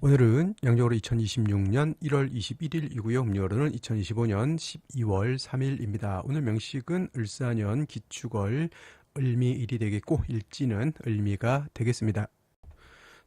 오늘은 양력으로 2026년 1월 21일이고요. 음력으로는 2025년 12월 3일입니다. 오늘 명식은 을사년 기축월 을미일이 되겠고 일지는 을미가 되겠습니다.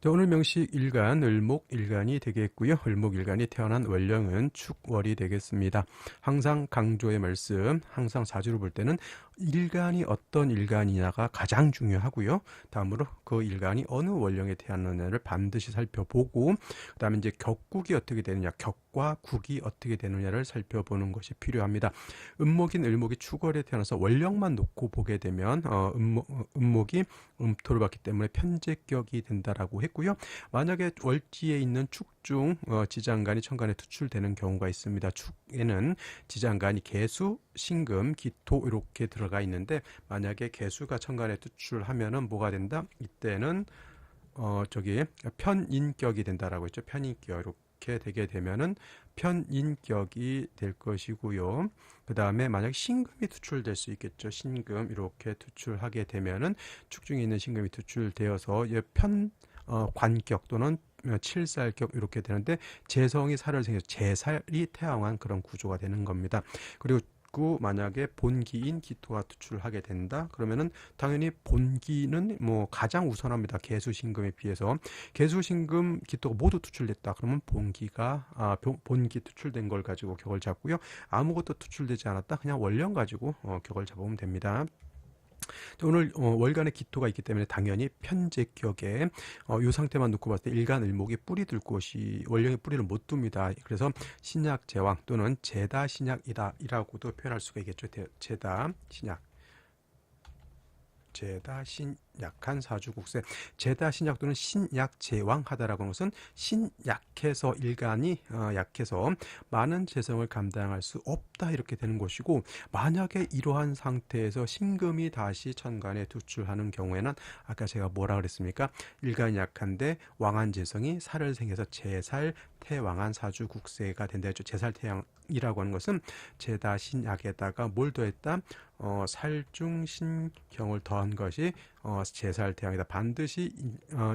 자, 오늘 명식 일간, 을목일간이 되겠고요. 을목일간이 태어난 월령은 축월이 되겠습니다. 항상 강조의 말씀, 항상 사주를 볼 때는 일간이 어떤 일간이냐가 가장 중요하고요. 다음으로 그 일간이 어느 월령에 태어났느냐를 반드시 살펴보고, 그 다음에 이제 격국이 어떻게 되느냐, 격과 국이 어떻게 되느냐를 살펴보는 것이 필요합니다. 음목인 을목이 축월에 태어나서 월령만 놓고 보게 되면 음목이 음토를 받기 때문에 편제격이 된다라고 했고요. 만약에 월지에 있는 축중 지장간이 천간에 투출되는 경우가 있습니다. 축에는 지장간이 개수, 신금, 기토 이렇게 들어가 있는데 만약에 개수가 천간에 투출하면은 뭐가 된다? 이때는 편인격이 된다라고 했죠. 편인격 이렇게 되게 되면은 편인격이 될 것이고요. 그 다음에 만약 신금이 투출될 수 있겠죠. 신금 이렇게 투출하게 되면은 축중에 있는 신금이 투출되어서 관격 또는 칠살격 이렇게 되는데 재성이 살을 생겨서 재살이 태양한 그런 구조가 되는 겁니다. 그리고 만약에 본기인 기토가 투출하게 된다 그러면은 당연히 본기는 뭐 가장 우선합니다. 개수신금에 비해서 개수신금 기토가 모두 투출됐다 그러면 본기 투출된 걸 가지고 격을 잡고요. 아무것도 투출되지 않았다 그냥 원령 가지고 격을 잡으면 됩니다. 오늘 월간의 기토가 있기 때문에 당연히 편제격에 이 상태만 놓고 봤을 때 일간을목에 뿌리 둘 곳이 원령의 뿌리를 못 둡니다. 그래서 신약제왕 또는 제다신약이라고도 표현할 수가 있겠죠. 제다신약. 제다신약한 사주국세 제다신약 또는 신약제왕하다라고 하는 것은 신약해서 일간이 약해서 많은 재성을 감당할 수 없다 이렇게 되는 것이고 만약에 이러한 상태에서 신금이 다시 천간에 투출하는 경우에는 아까 제가 뭐라 그랬습니까? 일간이 약한데 왕한 재성이 살을 생겨서 제살 태왕한 사주국세가 된다 했죠. 제살태양이라고 하는 것은 제다신약에다가 뭘 더했다? 살중신경을 더한 것이 제살태양이다. 반드시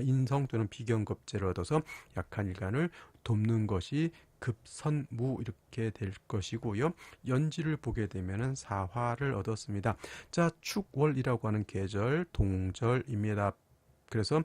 인성 또는 비경겁제를 얻어서 약한 일간을 돕는 것이 급선무 이렇게 될 것이고요. 연지를 보게 되면은 사화를 얻었습니다. 자, 축월이라고 하는 계절 동절입니다. 그래서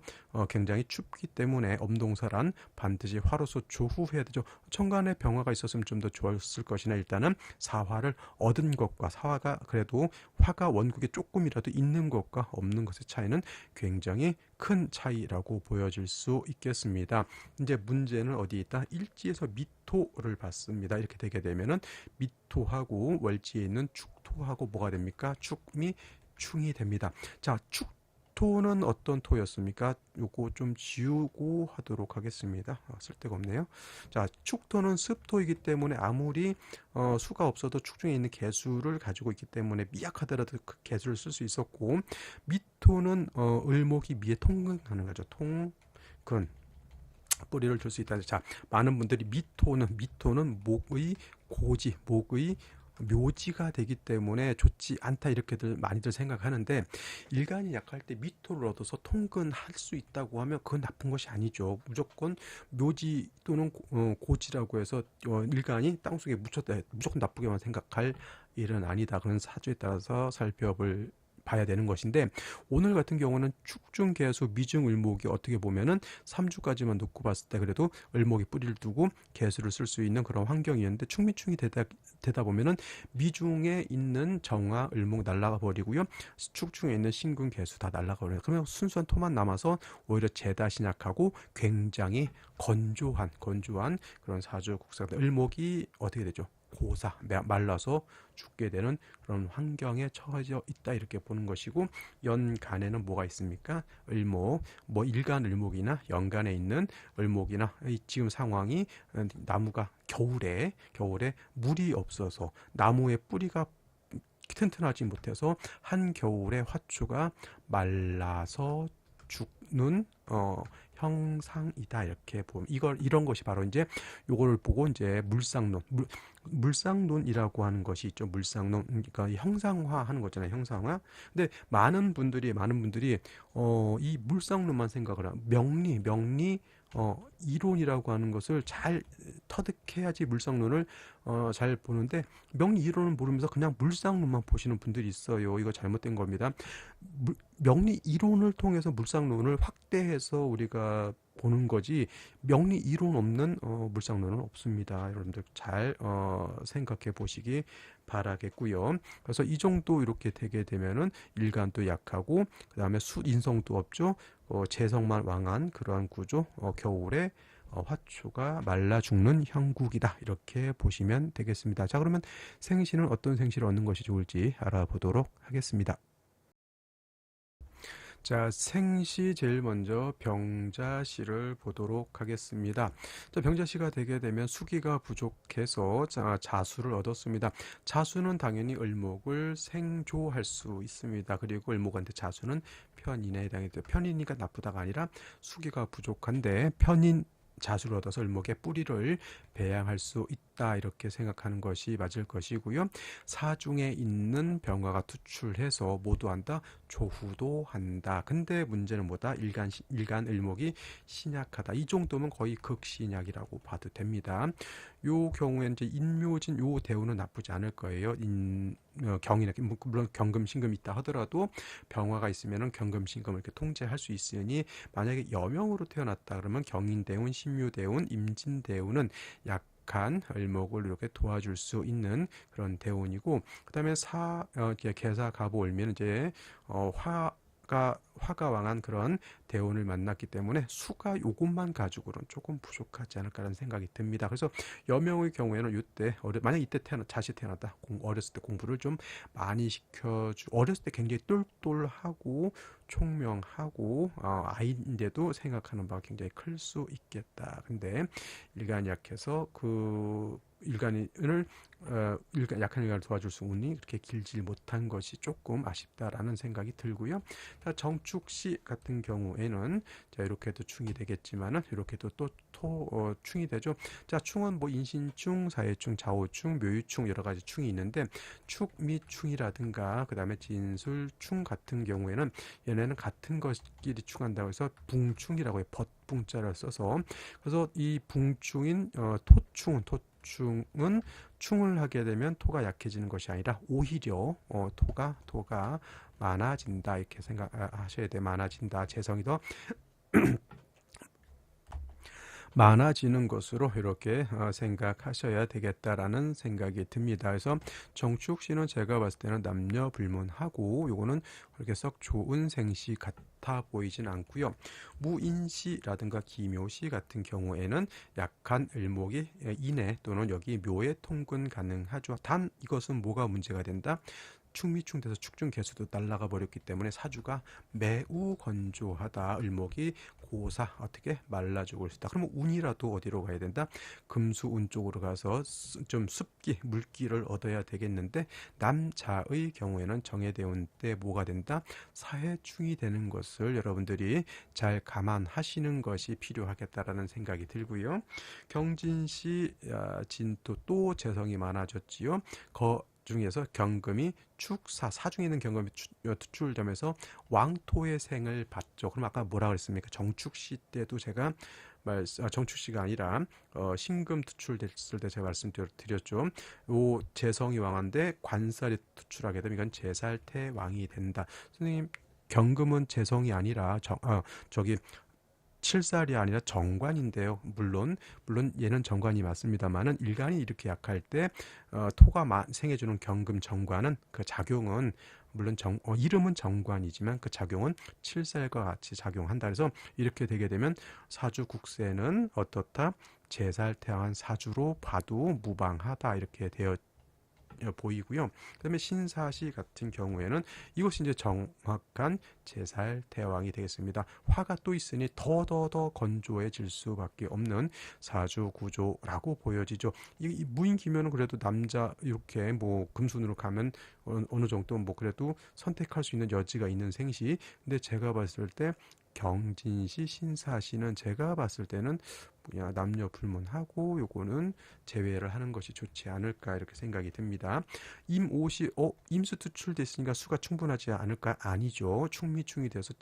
굉장히 춥기 때문에 엄동설한 반드시 화로서 조후해야 되죠. 천간에 병화가 있었으면 좀 더 좋았을 것이나 일단은 사화를 얻은 것과 사화가 그래도 화가 원국에 조금이라도 있는 것과 없는 것의 차이는 굉장히 큰 차이라고 보여질 수 있겠습니다. 이제 문제는 어디 있다? 일지에서 미토를 받습니다. 이렇게 되게 되면은 미토하고 월지에 있는 축토하고 뭐가 됩니까? 축미 충이 됩니다. 자, 토는 어떤 토였습니까? 요거 좀 지우고 하도록 하겠습니다. 쓸데가 없네요. 자, 축토는 습토이기 때문에 아무리 수가 없어도 축중에 있는 개수를 가지고 있기 때문에 미약하더라도 그 개수를 쓸 수 있었고 미토는 을목이 미에 통근하는 거죠. 통근 뿌리를 줄 수 있다. 자, 많은 분들이 미토는 목의 고지, 목의 묘지가 되기 때문에 좋지 않다 이렇게들 많이들 생각하는데 일간이 약할 때 미토를 얻어서 통근할 수 있다고 하면 그건 나쁜 것이 아니죠. 무조건 묘지 또는 고지라고 해서 일간이 땅속에 묻혔다 무조건 나쁘게만 생각할 일은 아니다. 그런 사주에 따라서 살펴볼 봐야 되는 것인데 오늘 같은 경우는 축중 개수 미중 을목이 어떻게 보면은 3주까지만 놓고 봤을 때 그래도 을목이 뿌리를 두고 개수를 쓸 수 있는 그런 환경이었는데 축미충이 되다 보면은 미중에 있는 정화 을목 날라가 버리고요. 축중에 있는 신금 개수 다 날라가 버려요. 그러면 순수한 토만 남아서 오히려 제다 신약하고 굉장히 건조한 그런 사주 국사들 을목이 어떻게 되죠? 고사 말라서 죽게 되는 그런 환경에 처해져 있다 이렇게 보는 것이고 연간에는 뭐가 있습니까? 을목 뭐 일간 을목이나 연간에 있는 을목이나 지금 상황이 나무가 겨울에 물이 없어서 나무의 뿌리가 튼튼하지 못해서 한겨울에 화초가 말라서 죽는 형상이다 이렇게 보면 이런 것이 바로 이제 요거를 보고 이제 물상론이라고 하는 것이 있죠. 물상론 그러니까 형상화하는 거잖아요. 형상화. 근데 많은 분들이 이 물상론만 생각을 하고 명리 이론이라고 하는 것을 잘 터득해야지 물상론을 잘 보는데 명리 이론을 모르면서 그냥 물상론만 보시는 분들이 있어요. 이거 잘못된 겁니다. 명리 이론을 통해서 물상론을 확대해서 우리가 보는 거지 명리 이론 없는 물상론은 없습니다. 여러분들 잘 생각해 보시기 바라겠고요. 그래서 이 정도 이렇게 되게 되면은 일간도 약하고 그 다음에 인성도 없죠. 재성만 왕한 그러한 구조. 겨울에 화초가 말라 죽는 형국이다 이렇게 보시면 되겠습니다. 자, 그러면 생시는 어떤 생시를 얻는 것이 좋을지 알아보도록 하겠습니다. 자, 생시 제일 먼저 병자시를 보도록 하겠습니다. 자, 병자시가 되게 되면 수기가 부족해서 자수를 얻었습니다. 자수는 당연히 을목을 생조할 수 있습니다. 그리고 을목한테 자수는 편인에 해당이 돼요. 편인이니까 나쁘다가 아니라 수기가 부족한데 편인 자수를 얻어서 을목의 뿌리를 배양할 수 있다 이렇게 생각하는 것이 맞을 것이고요. 사중에 있는 병화가 투출해서 모두 한다 조후도 한다. 근데 문제는 뭐다? 일간 을목이 신약하다. 이 정도면 거의 극신약이라고 봐도 됩니다. 요 경우에 이제 인묘진 요 대우는 나쁘지 않을 거예요. 경이나 물론 경금 신금이 있다 하더라도 병화가 있으면은 경금 신금을 이렇게 통제할 수 있으니 만약에 여명으로 태어났다 그러면 경인대운, 신묘대운, 임진대운은 약한 을목을 이렇게 도와줄 수 있는 그런 대운이고 그다음에 계사 갑오 을면 이제 화가 왕한 그런 대운을 만났기 때문에 수가 요것만 가지고는 조금 부족하지 않을까라는 생각이 듭니다. 그래서 여명의 경우에는 이때 만약 이때 자시 태어났다 어렸을 때 공부를 좀 많이 어렸을 때 굉장히 똘똘하고 총명하고 아이인데도 생각하는 바가 굉장히 클 수 있겠다. 근데 일간이 약해서 약한 일간을 도와줄 수 운이 그렇게 길지 못한 것이 조금 아쉽다라는 생각이 들고요. 자, 정축시 같은 경우에는 자, 이렇게도 충이 되겠지만은 이렇게도 또 충이 되죠. 자, 충은 뭐 인신충, 사해충, 자호충, 묘유충 여러 가지 충이 있는데 축 및 충이라든가 그다음에 진술충 같은 경우에는 얘네는 같은 것끼리 충한다고 해서 붕충이라고 해요. 벗붕자를 써서 그래서 이 붕충인 토충은 충을 하게 되면 토가 약해지는 것이 아니라 오히려 토가 많아진다 이렇게 생각하셔야 돼. 많아진다. 재성이 더 많아지는 것으로 이렇게 생각하셔야 되겠다라는 생각이 듭니다. 그래서 정축시는 제가 봤을 때는 남녀 불문하고 요거는 그렇게 썩 좋은 생시 같아 보이진 않고요. 무인시라든가 기묘시 같은 경우에는 약한 을목이 인해 또는 여기 묘에 통근 가능하죠. 단 이것은 뭐가 문제가 된다? 충미충돼서 축중 개수도 날아가 버렸기 때문에 사주가 매우 건조하다. 을목이 고사 어떻게 말라 죽을 수 있다. 그러면 운이라도 어디로 가야 된다? 금수운 쪽으로 가서 좀 습기 물기를 얻어야 되겠는데 남자의 경우에는 정해대운 때 뭐가 된다? 사해충이 되는 것을 여러분들이 잘 감안하시는 것이 필요하겠다라는 생각이 들고요. 경진시 진토 또 재성이 많아졌지요. 중에서 경금이 사중에 있는 경금이 투출되면서 왕토의 생을 받죠. 그럼 아까 뭐라 그랬습니까? 정축시 때도 제가 정축시가 아니라 신금 투출됐을 때 제가 말씀드렸죠. 요 재성이 왕한데 관살이 투출하게 되면 이건 재살태왕이 된다. 선생님 경금은 재성이 아니라 저기 칠살이 아니라 정관인데요. 물론 얘는 정관이 맞습니다만은 일간이 이렇게 약할 때 토가 생해주는 경금 정관은 그 작용은 물론 이름은 정관이지만 그 작용은 칠살과 같이 작용한다. 그래서 이렇게 되게 되면 사주 국세는 어떻다? 재살태왕한 사주로 봐도 무방하다 이렇게 되어 보이고요. 그다음에 신사시 같은 경우에는 이것이 이제 정확한 제살 대왕이 되겠습니다. 화가 또 있으니 더 건조해질 수밖에 없는 사주 구조라고 보여지죠. 이 무인기면은 그래도 남자 이렇게 뭐 금순으로 가면 어느 정도 뭐 그래도 선택할 수 있는 여지가 있는 생시. 근데 제가 봤을 때 경진시, 신사시는 제가 봤을 때는 뭐냐 남녀 불문하고 요거는 제외를 하는 것이 좋지 않을까 이렇게 생각이 듭니다. 임오시 임수 투출됐으니까 수가 충분하지 않을까? 아니죠. 충미충이 돼서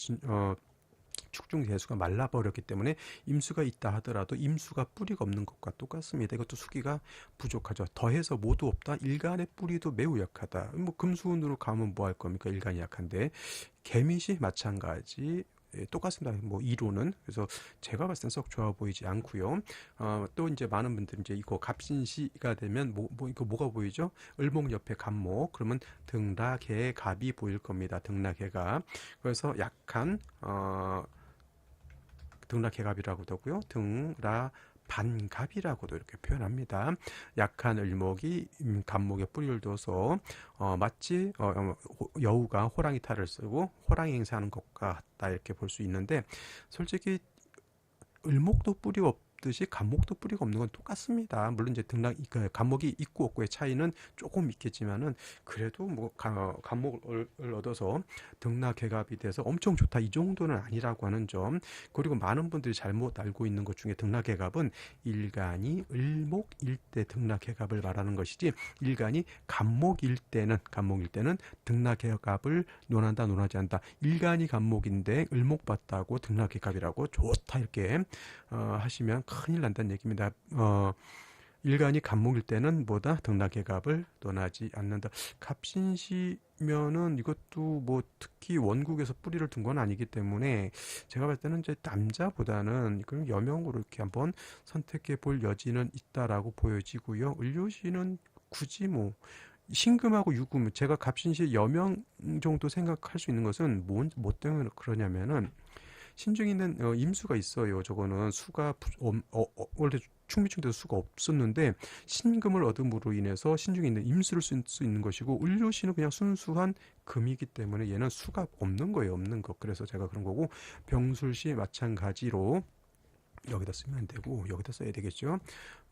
축중 대수가 말라버렸기 때문에 임수가 있다 하더라도 임수가 뿌리가 없는 것과 똑같습니다. 이것도 수기가 부족하죠. 더해서 모두 없다. 일간의 뿌리도 매우 약하다. 뭐 금수운으로 가면 뭐 할 겁니까? 일간이 약한데 개밋이 마찬가지. 예, 똑같습니다. 뭐 이론은 그래서 제가 봤을 땐 썩 좋아 보이지 않고요. 또 이제 많은 분들이 이제 이거 갑신시가 되면 이거 뭐가 보이죠? 을목 옆에 갑목 그러면 등락의 갑이 보일 겁니다. 등락의 갑. 그래서 약한 등락해갑이라고도 하고요. 등라 반갑이라고도 이렇게 표현합니다. 약한 을목이 갑목에 뿌리를 둬서 마치 여우가 호랑이 탈을 쓰고 호랑이 행사하는 것과 같다 이렇게 볼 수 있는데 솔직히 을목도 뿌리가 없듯이 갑목도 뿌리가 없는 건 똑같습니다. 물론 이제 갑목이 있고 없고의 차이는 조금 있겠지만은 그래도 뭐 갑목을 얻어서 등락개갑이 돼서 엄청 좋다 이 정도는 아니라고 하는 점. 그리고 많은 분들이 잘못 알고 있는 것 중에 등락개갑은 일간이 을목일 때 등락개갑을 말하는 것이지 일간이 갑목일 때는 등락개갑을 논한다 논하지 않다. 일간이 갑목인데 을목 봤다고 등락개갑이라고 좋다 이렇게 하시면 큰일 난다는 얘기입니다. 일간이 갑목일 때는 뭐다? 등락개갑을 논하지 않는다. 갑신시면은 이것도 뭐 특히 원국에서 뿌리를 둔 건 아니기 때문에 제가 봤을 때는 이제 남자보다는 그럼 여명으로 이렇게 한번 선택해 볼 여지는 있다라고 보여지고요. 을료시는 굳이 뭐 신금하고 유금 제가 갑신시 여명 정도 생각할 수 있는 것은 뭐 때문에 그러냐면은 신중에 있는 임수가 있어요. 저거는 수가 원래 충미충 돼서 수가 없었는데 신금을 얻음으로 인해서 신중에 있는 임수를 쓸 수 있는 것이고 을료시는 그냥 순수한 금이기 때문에 얘는 수가 없는 거예요. 없는 것. 그래서 제가 그런 거고 병술시 마찬가지로 여기다 쓰면 안 되고 여기다 써야 되겠죠.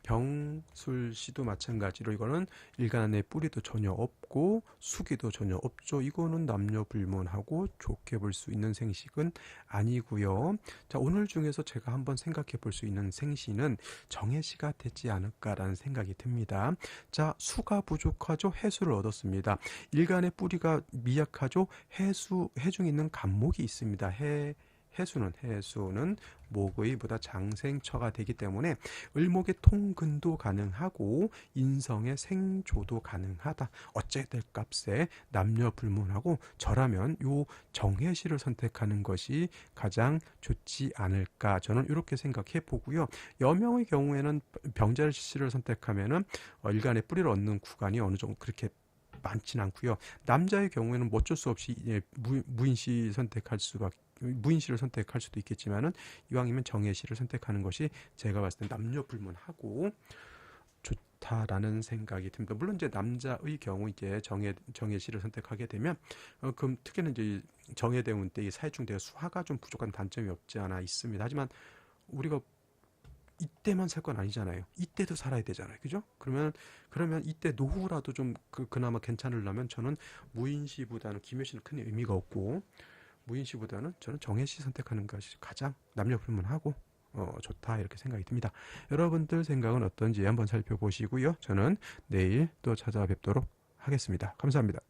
병술시도 마찬가지로 이거는 일간의 뿌리도 전혀 없고 수기도 전혀 없죠. 이거는 남녀 불문하고 좋게 볼 수 있는 생식은 아니고요. 자, 오늘 중에서 제가 한번 생각해 볼 수 있는 생시는 정해시가 되지 않을까라는 생각이 듭니다. 자, 수가 부족하죠. 해수를 얻었습니다. 일간의 뿌리가 미약하죠. 해중에 있는 갑목이 있습니다. 해수는 목의 보다 장생처가 되기 때문에 을목의 통근도 가능하고 인성의 생조도 가능하다. 어째 될 값에 남녀 불문하고 저라면 요 정해시를 선택하는 것이 가장 좋지 않을까 저는 이렇게 생각해 보고요. 여명의 경우에는 병자시를 선택하면은 일간의 뿌리를 얻는 구간이 어느 정도 그렇게 많지는 않고요. 남자의 경우에는 뭐 어쩔 수 없이 무인시 무인시를 선택할 수도 있겠지만은 이왕이면 정예시를 선택하는 것이 제가 봤을 때 남녀 불문하고 좋다라는 생각이 듭니다. 물론 이제 남자의 경우 이제 정예시를 선택하게 되면 그럼 특히는 이제 정예대운 때 이 사회충대가 수화가 좀 부족한 단점이 없지 않아 있습니다. 하지만 우리가 이때만 살 건 아니잖아요. 이때도 살아야 되잖아요. 그죠? 그러면 이때 노후라도 좀 그나마 괜찮으려면 저는 무인시보다는 김효시는 큰 의미가 없고 무인시보다는 저는 정해시 선택하는 것이 가장 남녀 불문하고 좋다 이렇게 생각이 듭니다. 여러분들 생각은 어떤지 한번 살펴보시고요. 저는 내일 또 찾아뵙도록 하겠습니다. 감사합니다.